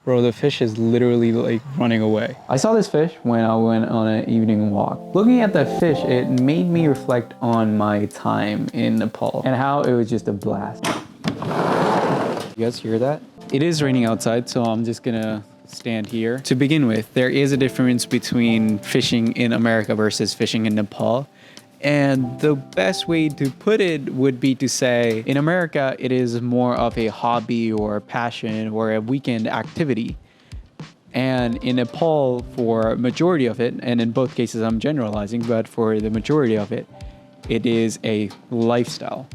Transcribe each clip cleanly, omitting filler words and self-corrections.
Bro, the fish is literally like running away. I saw this fish when I went on an evening walk. Looking at the fish, it made me reflect on my time in Nepal and how it was just a blast. You guys hear that? It is raining outside, so I'm just gonna stand here. To begin with, there is a difference between fishing in America versus fishing in Nepal. And the best way to put it would be to say, in America, it is more of a hobby or a passion or a weekend activity. And in Nepal, for majority of it, and in both cases I'm generalizing, but for the majority of it, it is a lifestyle.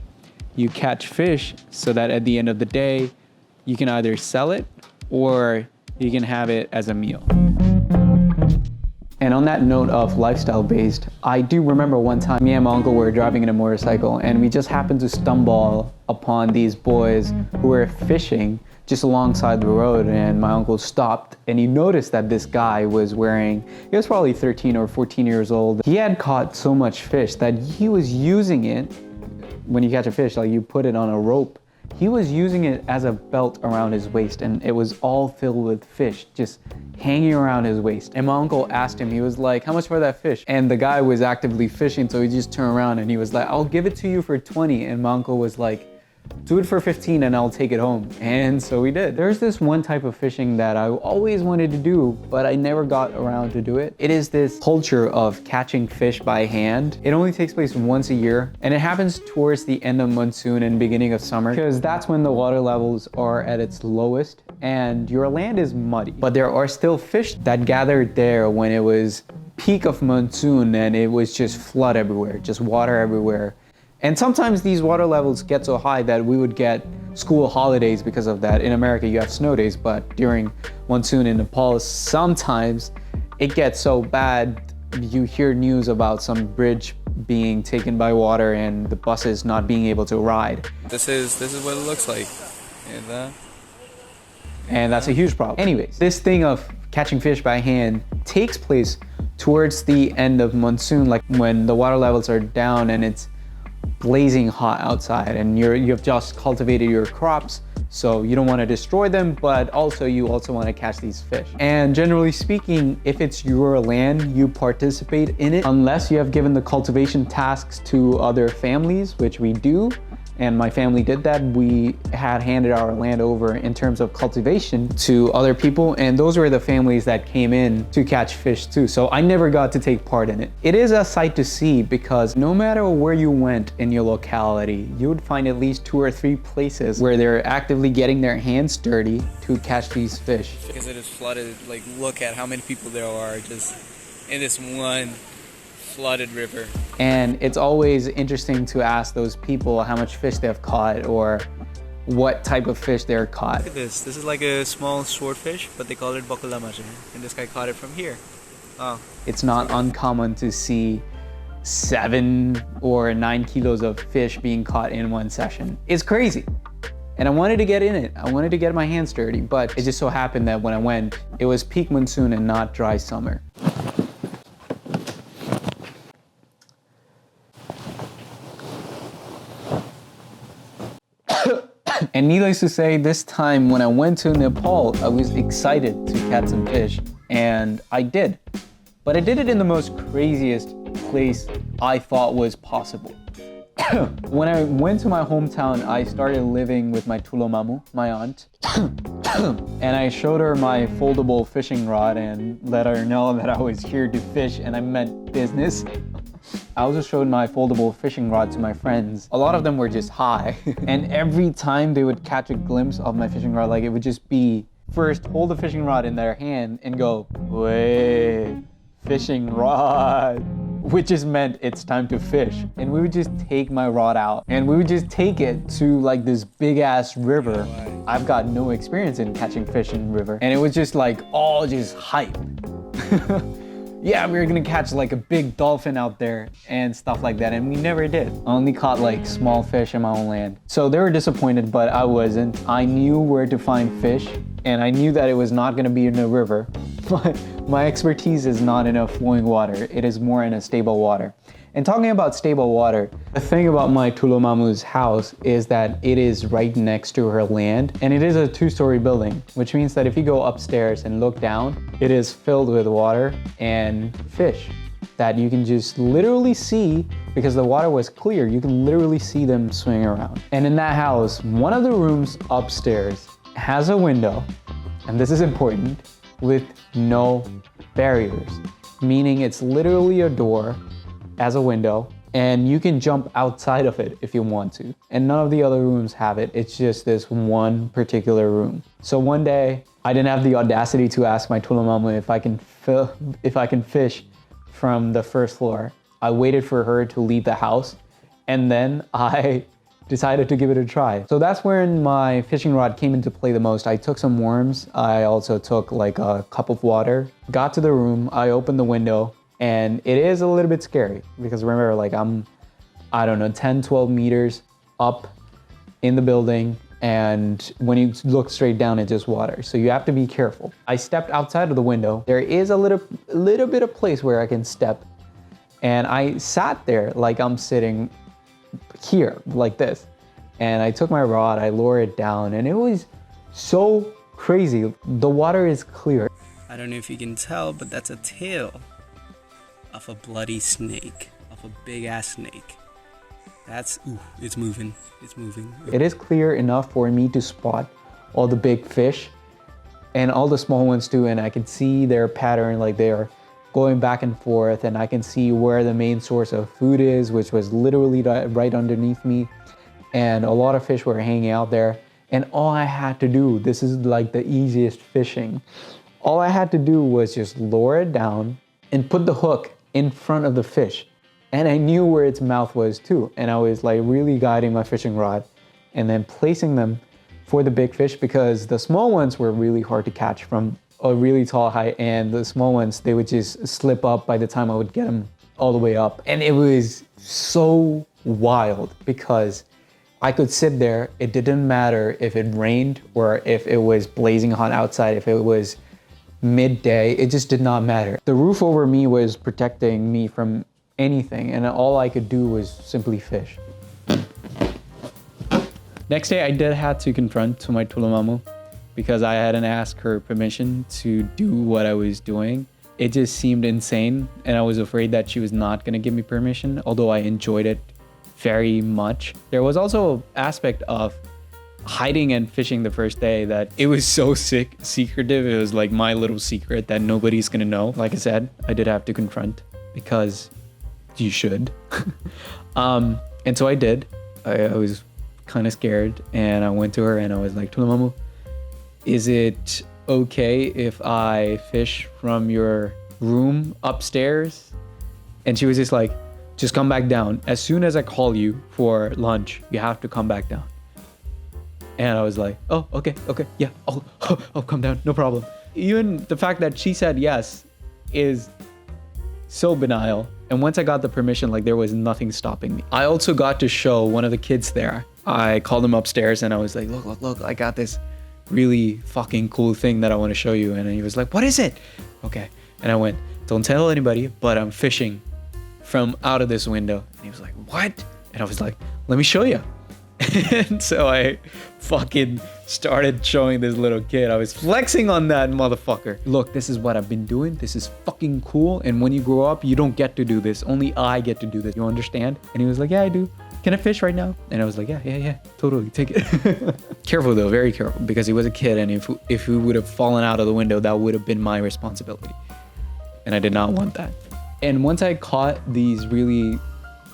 You catch fish so that at the end of the day, you can either sell it or you can have it as a meal. And on that note of lifestyle based, I do remember one time me and my uncle were driving in a motorcycle and we just happened to stumble upon these boys who were fishing just alongside the road, and my uncle stopped and he noticed that this guy was wearing, he was probably 13 or 14 years old. He had caught so much fish that he was using it, when you catch a fish, like you put it on a rope, he was using it as a belt around his waist, and it was all filled with fish just hanging around his waist. And my uncle asked him, he was like, how much for that fish? And the guy was actively fishing, so he just turned around and he was like, I'll give it to you for 20. And my uncle was like, do it for 15 and I'll take it home. And so we did. There's this one type of fishing that I always wanted to do, but I never got around to do it. It is this culture of catching fish by hand. It only takes place once a year, and it happens towards the end of monsoon and beginning of summer, because that's when the water levels are at its lowest and your land is muddy. But there are still fish that gathered there when it was peak of monsoon and it was just flood everywhere, just water everywhere. And sometimes these water levels get so high that we would get school holidays because of that. In America, you have snow days, but during monsoon in Nepal, sometimes it gets so bad, you hear news about some bridge being taken by water and the buses not being able to ride. This is what it looks like. And that's a huge problem. Anyways, this thing of catching fish by hand takes place towards the end of monsoon, like when the water levels are down and it's blazing hot outside and you've just cultivated your crops, so you don't want to destroy them, but also you also want to catch these fish. And generally speaking, if it's your land, you participate in it, unless you have given the cultivation tasks to other families, which we do. And my family did that. We had handed our land over in terms of cultivation to other people, and those were the families that came in to catch fish too. So I never got to take part in it. It is a sight to see, because no matter where you went in your locality, you would find at least 2 or 3 places where they're actively getting their hands dirty to catch these fish. Because it is flooded, like look at how many people there are just in this one flooded river. And it's always interesting to ask those people how much fish they've caught or what type of fish they're caught. Look at this. This is like a small swordfish, but they call it bakulamaja. And this guy caught it from here. Oh. It's not uncommon to see 7 or 9 kilos of fish being caught in one session. It's crazy. And I wanted to get in it. I wanted to get my hands dirty, but it just so happened that when I went, it was peak monsoon and not dry summer. And needless to say, this time when I went to Nepal, I was excited to catch some fish, and I did. But I did it in the most craziest place I thought was possible. When I went to my hometown, I started living with my tulomamu, my aunt. And I showed her my foldable fishing rod and let her know that I was here to fish and I meant business. I also showed my foldable fishing rod to my friends. A lot of them were just high. And every time they would catch a glimpse of my fishing rod, like it would just be first hold the fishing rod in their hand and go, wait, fishing rod, which just meant it's time to fish. And we would just take my rod out and we would just take it to like this big ass river. I've got no experience in catching fish in river. And it was just like all just hype. Yeah, we were gonna catch like a big dolphin out there and stuff like that, and we never did. I only caught like small fish in my own land. So they were disappointed, but I wasn't. I knew where to find fish, and I knew that it was not gonna be in the river. My expertise is not in a flowing water, it is more in a stable water. And talking about stable water, the thing about my Tulumamu's house is that it is right next to her land, and it is a 2-story building, which means that if you go upstairs and look down, it is filled with water and fish that you can just literally see. Because the water was clear, you can literally see them swimming around. And in that house, one of the rooms upstairs has a window, and this is important, with no barriers, meaning it's literally a door as a window, and you can jump outside of it if you want to. And none of the other rooms have it. It's just this one particular room. So one day, I didn't have the audacity to ask my Tulumamu if I can fish from the first floor. I waited for her to leave the house, and then I decided to give it a try. So that's when my fishing rod came into play the most. I took some worms. I also took like a cup of water, got to the room, I opened the window, and it is a little bit scary because remember, like I don't know, 10, 12 meters up in the building, and when you look straight down, it's just water. So you have to be careful. I stepped outside of the window. There is a little bit of place where I can step, and I sat there like I'm sitting here, like this. And I took my rod, I lowered it down, and it was so crazy. The water is clear. I don't know if you can tell, but that's a tail of a bloody snake, of a big ass snake. That's, ooh, it's moving, it's moving. It is clear enough for me to spot all the big fish and all the small ones too, and I can see their pattern, like they are going back and forth, and I can see where the main source of food is, which was literally right underneath me, and a lot of fish were hanging out there. And all I had to do, this is like the easiest fishing, all I had to do was just lower it down and put the hook in front of the fish. And I knew where its mouth was too. And I was like really guiding my fishing rod and then placing them for the big fish, because the small ones were really hard to catch from a really tall height, and the small ones, they would just slip up by the time I would get them all the way up. And it was so wild because I could sit there. It didn't matter if it rained or if it was blazing hot outside, if it was midday, it just did not matter. The roof over me was protecting me from anything, and all I could do was simply fish. Next day, I did have to confront to my Tulumamu because I hadn't asked her permission to do what I was doing. It just seemed insane, and I was afraid that she was not gonna give me permission, although I enjoyed it very much. There was also an aspect of hiding and fishing the first day that it was so secretive. It was like my little secret that nobody's gonna know. Like I said, I did have to confront because you should. And so I did. I was kind of scared, and I went to her and I was like, Tulumamu, is it okay if I fish from your room upstairs? And she was just like, just come back down. As soon as I call you for lunch, you have to come back down. And I was like, oh, okay, yeah, I'll come down, no problem. Even the fact that she said yes is so banal. And once I got the permission, like there was nothing stopping me. I also got to show one of the kids there. I called him upstairs and I was like, look, I got this really fucking cool thing that I want to show you. And he was like, what is it? Okay. And I went, don't tell anybody, but I'm fishing from out of this window. And he was like, what? And I was like, let me show you. And so I fucking started showing this little kid. I was flexing on that motherfucker. Look, this is what I've been doing. This is fucking cool. And when you grow up, you don't get to do this. Only I get to do this. You understand? And he was like, yeah, I do. Can I fish right now? And I was like, yeah, totally, take it. Careful though, very careful, because he was a kid, and if he would have fallen out of the window, that would have been my responsibility. And I did not want that. And once I caught these really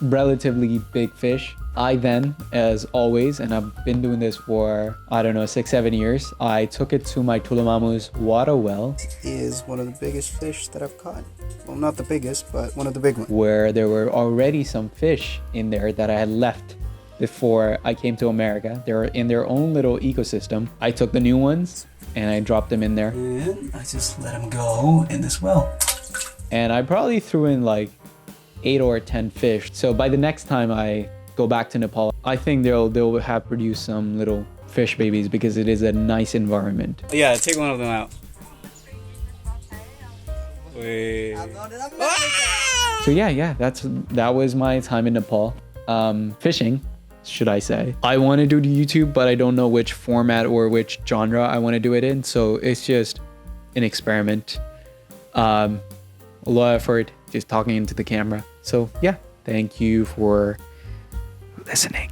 relatively big fish, I then, as always, and I've been doing this for, I don't know, 6-7 years, I took it to my Tulumamu's water well. It is one of the biggest fish that I've caught. Well, not the biggest, but one of the big ones. Where there were already some fish in there that I had left before I came to America. They were in their own little ecosystem. I took the new ones and I dropped them in there. And I just let them go in this well. And I probably threw in like 8 or 10 fish. So by the next time I go back to Nepal, I think they'll have produced some little fish babies, because it is a nice environment. Yeah, take one of them out. Wait. So yeah, that was my time in Nepal. Fishing, should I say. I want to do the YouTube, but I don't know which format or which genre I want to do it in. So it's just an experiment. A lot of effort, just talking into the camera. So yeah, thank you for listening.